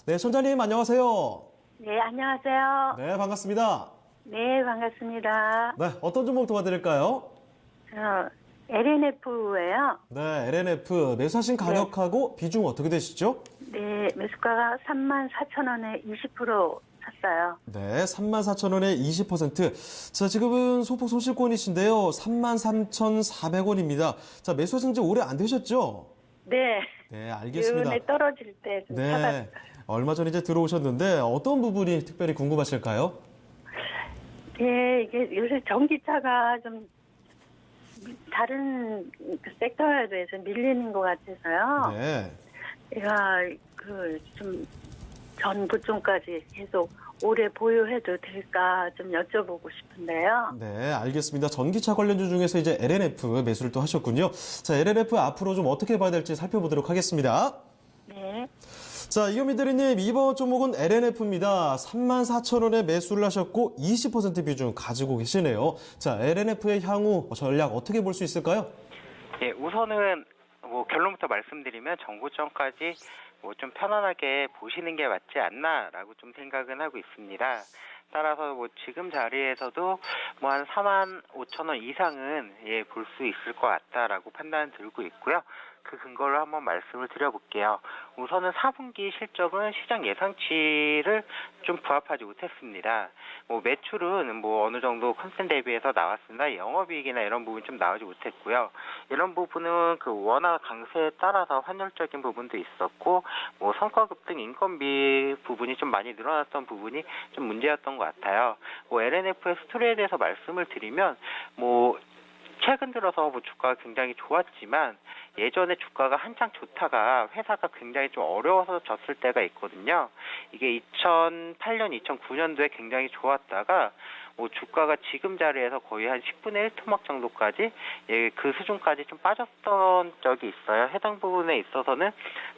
네, 천자님 안녕하세요. 네, 안녕하세요. 네, 반갑습니다. 네, 반갑습니다. 네, 어떤 종목 도와드릴까요? LNF예요. 네, LNF 매수하신 네. 가격하고 비중 어떻게 되시죠? 네, 매수가가 34,000원에 20% 샀어요. 네, 34,000원에 20%. 자, 지금은 소폭 손실권이신데요. 33,400원입니다. 자, 매수하신 지 오래 안 되셨죠? 네. 네, 알겠습니다. 기운에 떨어질 때 좀 찾았어요. 네, 얼마 전에 이제 들어오셨는데 어떤 부분이 특별히 궁금하실까요? 네, 이게 요새 전기차가 좀 다른 그 섹터에 비해서 밀리는 것 같아서요. 네. 제가 좀 전고점까지 계속 오래 보유해도 될까 좀 여쭤보고 싶은데요. 네, 알겠습니다. 전기차 관련주 중에서 이제 LNF 매수를 또 하셨군요. 자, LNF 앞으로 좀 어떻게 봐야 될지 살펴보도록 하겠습니다. 네. 자, 이현미 대리님, 이번 종목은 LNF입니다. 34,000원에 매수를 하셨고 20% 비중 가지고 계시네요. 자, LNF의 향후 전략 어떻게 볼 수 있을까요? 예, 우선은 결론부터 말씀드리면 정고점까지 좀 편안하게 보시는 게 맞지 않나라고 좀 생각은 하고 있습니다. 따라서 지금 자리에서도 한 45,000원 이상은 볼 수 있을 것 같다라고 판단 들고 있고요. 그 근거를 한번 말씀을 드려볼게요. 우선은 4분기 실적은 시장 예상치를 좀 부합하지 못했습니다. 매출은 어느 정도 컨센 대비해서 나왔으나 영업이익이나 이런 부분 좀 나오지 못했고요. 이런 부분은 원화 강세에 따라서 환율적인 부분도 있었고, 성과급 등 인건비 부분이 좀 많이 늘어났던 부분이 좀 문제였던 것 같아요. LNF의 스토리에 대해서 말씀을 드리면, 최근 들어서 주가가 굉장히 좋았지만 예전에 주가가 한창 좋다가 회사가 굉장히 좀 어려워서 졌을 때가 있거든요. 이게 2008년, 2009년도에 굉장히 좋았다가 주가가 지금 자리에서 거의 한 10분의 1 토막 정도까지 그 수준까지 좀 빠졌던 적이 있어요. 해당 부분에 있어서는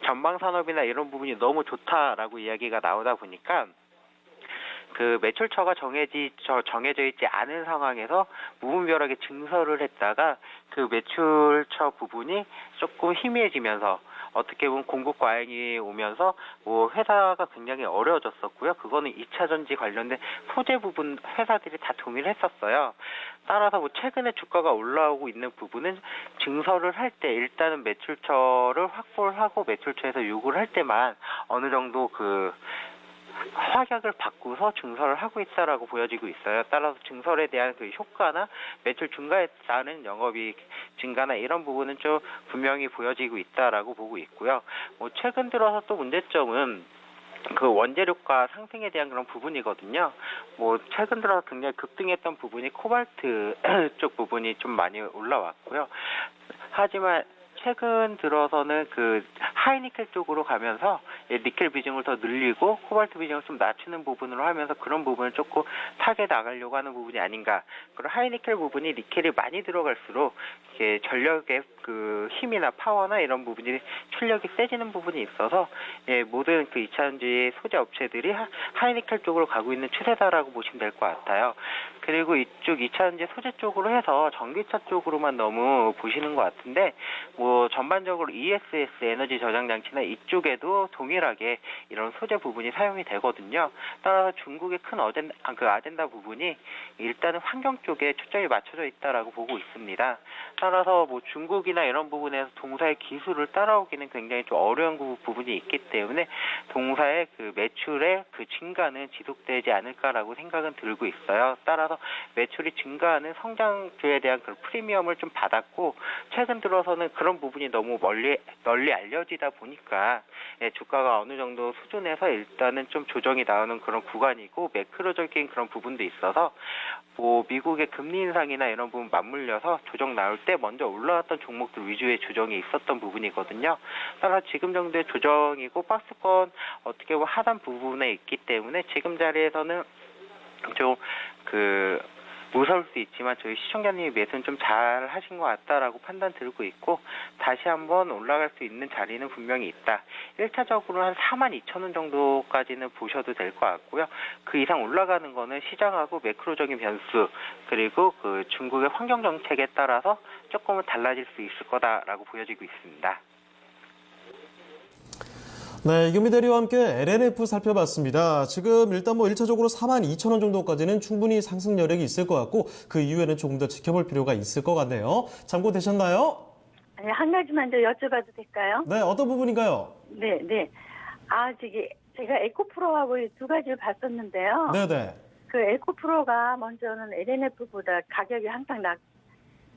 전방 산업이나 이런 부분이 너무 좋다라고 이야기가 나오다 보니까 매출처가 정해져 있지 않은 상황에서 무분별하게 증설을 했다가 그 매출처 부분이 조금 희미해지면서 어떻게 보면 공급 과잉이 오면서 회사가 굉장히 어려워졌었고요. 그거는 2차 전지 관련된 소재 부분 회사들이 다 동의를 했었어요. 따라서 최근에 주가가 올라오고 있는 부분은 증설을 할 때 일단은 매출처를 확보를 하고 매출처에서 요구를 할 때만 어느 정도 확약을 바꾸서 증설을 하고 있다라고 보여지고 있어요. 따라서 증설에 대한 효과나 매출 증가에 따른 영업이익 증가나 이런 부분은 좀 분명히 보여지고 있다라고 보고 있고요. 최근 들어서 또 문제점은 원재료가 상승에 대한 그런 부분이거든요. 최근 들어 굉장히 급등했던 부분이 코발트 쪽 부분이 좀 많이 올라왔고요. 하지만 최근 들어서는 하이니켈 쪽으로 가면서 니켈 비중을 더 늘리고 코발트 비중을 좀 낮추는 부분으로 하면서 그런 부분을 조금 타게 나가려고 하는 부분이 아닌가. 그리고 하이니켈 부분이 니켈이 많이 들어갈수록 이게 전력의 힘이나 파워나 이런 부분이 출력이 세지는 부분이 있어서 모든 2차 전지 소재 업체들이 하이니켈 쪽으로 가고 있는 추세다라고 보시면 될 것 같아요. 그리고 이쪽 2차 전지 소재 쪽으로 해서 전기차 쪽으로만 너무 보시는 것 같은데 전반적으로 ESS 에너지 저장 장치나 이쪽에도 동일하게 이런 소재 부분이 사용이 되거든요. 따라서 중국의 큰 아젠다 부분이 일단은 환경 쪽에 초점이 맞춰져 있다라고 보고 있습니다. 따라서 중국이나 이런 부분에서 동사의 기술을 따라오기는 굉장히 좀 어려운 부분이 있기 때문에 동사의 매출의 증가는 지속되지 않을까라고 생각은 들고 있어요. 따라서 매출이 증가하는 성장주에 대한 프리미엄을 좀 받았고 최근 들어서는 그런 부분이 너무 널리 알려지다 보니까 주가가 어느 정도 수준에서 일단은 좀 조정이 나오는 그런 구간이고 매크로적인 그런 부분도 있어서 미국의 금리 인상이나 이런 부분 맞물려서 조정 나올 때 먼저 올라왔던 종목들 위주의 조정이 있었던 부분이거든요. 따라서 지금 정도의 조정이고 박스권 어떻게 보면 하단 부분에 있기 때문에 지금 자리에서는 좀 무서울 수 있지만 저희 시청자님이 매수는 좀 잘 하신 것 같다라고 판단 들고 있고 다시 한번 올라갈 수 있는 자리는 분명히 있다. 1차적으로 한 42,000원 정도까지는 보셔도 될 것 같고요. 그 이상 올라가는 거는 시장하고 매크로적인 변수 그리고 중국의 환경 정책에 따라서 조금은 달라질 수 있을 거다라고 보여지고 있습니다. 네, 이규미 대리와 함께 LNF 살펴봤습니다. 지금 일단 1차적으로 42,000원 정도까지는 충분히 상승 여력이 있을 것 같고 그 이후에는 조금 더 지켜볼 필요가 있을 것 같네요. 참고되셨나요? 아니, 한 가지만 더 여쭤봐도 될까요? 네, 어떤 부분인가요? 네, 네. 제가 에코프로하고 이 두 가지를 봤었는데요. 네네. 그 에코프로가 먼저는 LNF보다 가격이 항상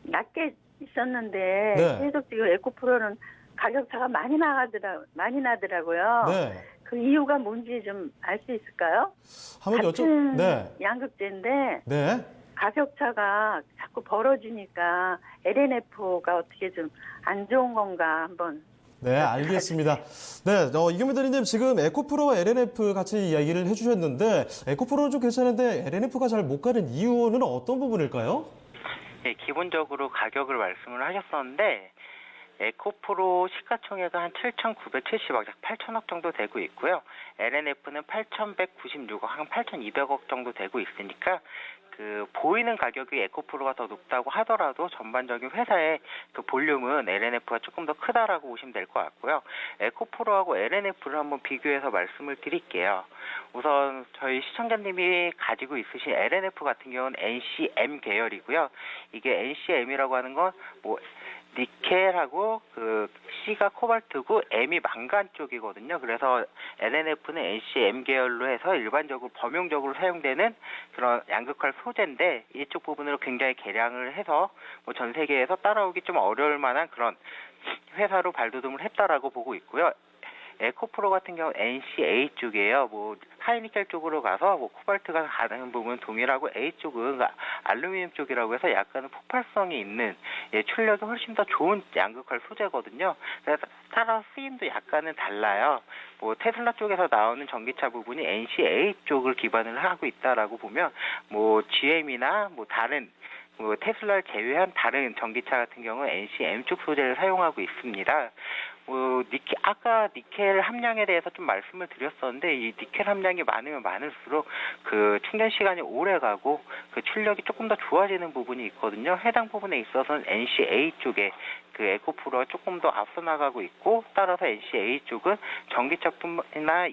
낮게 있었는데 네. 계속 지금 에코프로는 가격 차가 많이 나더라고요. 네. 그 이유가 뭔지 좀 알 수 있을까요? 한번 같은 네. 양극재인데 네. 가격 차가 자꾸 벌어지니까 LNF가 어떻게 좀 안 좋은 건가 한번. 네, 알겠습니다. 네, 이규미 대리님 지금 에코프로와 LNF 같이 이야기를 해주셨는데 에코프로는 좀 괜찮은데 LNF가 잘 못 가는 이유는 어떤 부분일까요? 네, 기본적으로 가격을 말씀을 하셨었는데 에코프로 시가총액은 한 7,970억, 약 8천억 정도 되고 있고요. LNF는 8,196억, 한 8,200억 정도 되고 있으니까 그 보이는 가격이 에코프로가 더 높다고 하더라도 전반적인 회사의 그 볼륨은 LNF가 조금 더 크다라고 보시면 될 것 같고요. 에코프로하고 LNF를 한번 비교해서 말씀을 드릴게요. 우선 저희 시청자님이 가지고 있으신 LNF 같은 경우는 NCM 계열이고요. 이게 NCM이라고 하는 건 니켈하고 그 C가 코발트고 M이 망간 쪽이거든요. 그래서 LNF는 NCM 계열로 해서 일반적으로 범용적으로 사용되는 그런 양극화 소재인데 이쪽 부분으로 굉장히 개량을 해서 전 세계에서 따라오기 좀 어려울 만한 그런 회사로 발돋움을 했다라고 보고 있고요. 에코프로 같은 경우는 NCA 쪽이에요. 하이니켈 쪽으로 가서 코발트가 가는 부분은 동일하고 A 쪽은 알루미늄 쪽이라고 해서 약간은 폭발성이 있는 출력이 훨씬 더 좋은 양극화 소재거든요. 그래서 따라서 쓰임도 약간은 달라요. 테슬라 쪽에서 나오는 전기차 부분이 NCA 쪽을 기반을 하고 있다라고 보면 GM이나 다른 테슬라를 제외한 다른 전기차 같은 경우는 NCM 쪽 소재를 사용하고 있습니다. 아까 니켈 함량에 대해서 좀 말씀을 드렸었는데 이 니켈 함량이 많으면 많을수록 그 충전 시간이 오래 가고 그 출력이 조금 더 좋아지는 부분이 있거든요. 해당 부분에 있어서는 NCA 쪽에 그 에코프로가 조금 더 앞서 나가고 있고 따라서 NCA 쪽은 전기차뿐이나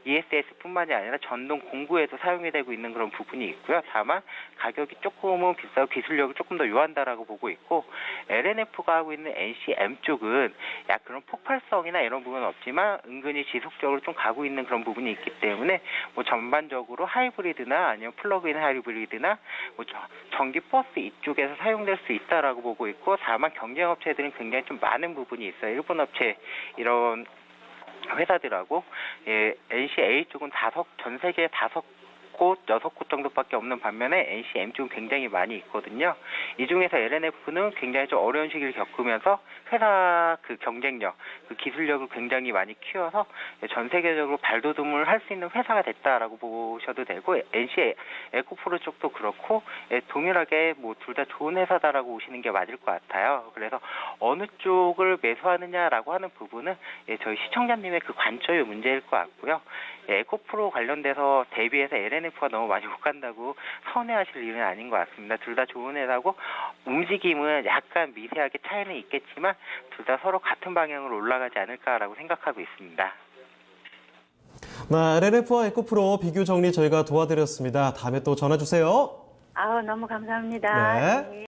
ESS뿐만이 아니라 전동 공구에도 사용이 되고 있는 그런 부분이 있고요. 다만 가격이 조금은 비싸고 기술력이 조금 더 요한다라고 보고 있고 LNF가 하고 있는 NCM 쪽은 약 그런 폭발성이나 이런 부분은 없지만 은근히 지속적으로 좀 가고 있는 그런 부분이 있기 때문에 전반적으로 하이브리드나 아니면 플러그인 하이브리드나 전기 버스 이쪽에서 사용될 수 있다라고 보고 있고 다만 경쟁 업체들은 굉장히 좀 많은 부분이 있어요. 일본 업체 이런 회사들하고 NCA 쪽은 전 세계에 5곳, 6곳 정도밖에 없는 반면에 NCM 쪽은 굉장히 많이 있거든요. 이 중에서 LNF는 굉장히 좀 어려운 시기를 겪으면서 회사 그 경쟁력, 그 기술력을 굉장히 많이 키워서 전 세계적으로 발돋움을 할 수 있는 회사가 됐다라고 보셔도 되고 NC 에코프로 쪽도 그렇고 동일하게 둘 다 좋은 회사다라고 보시는 게 맞을 것 같아요. 그래서 어느 쪽을 매수하느냐라고 하는 부분은 저희 시청자님의 그 관점의 문제일 것 같고요. 에코프로 관련돼서 대비해서 LNF가 너무 많이 못 간다고 서운해하실 일은 아닌 것 같습니다. 둘 다 좋은 회사고 움직임은 약간 미세하게 차이는 있겠지만 둘 다 서로 같은 방향으로 올라가지 않을까라고 생각하고 있습니다. 네, LNF와 에코프로 비교 정리 저희가 도와드렸습니다. 다음에 또 전화 주세요. 너무 감사합니다. 네.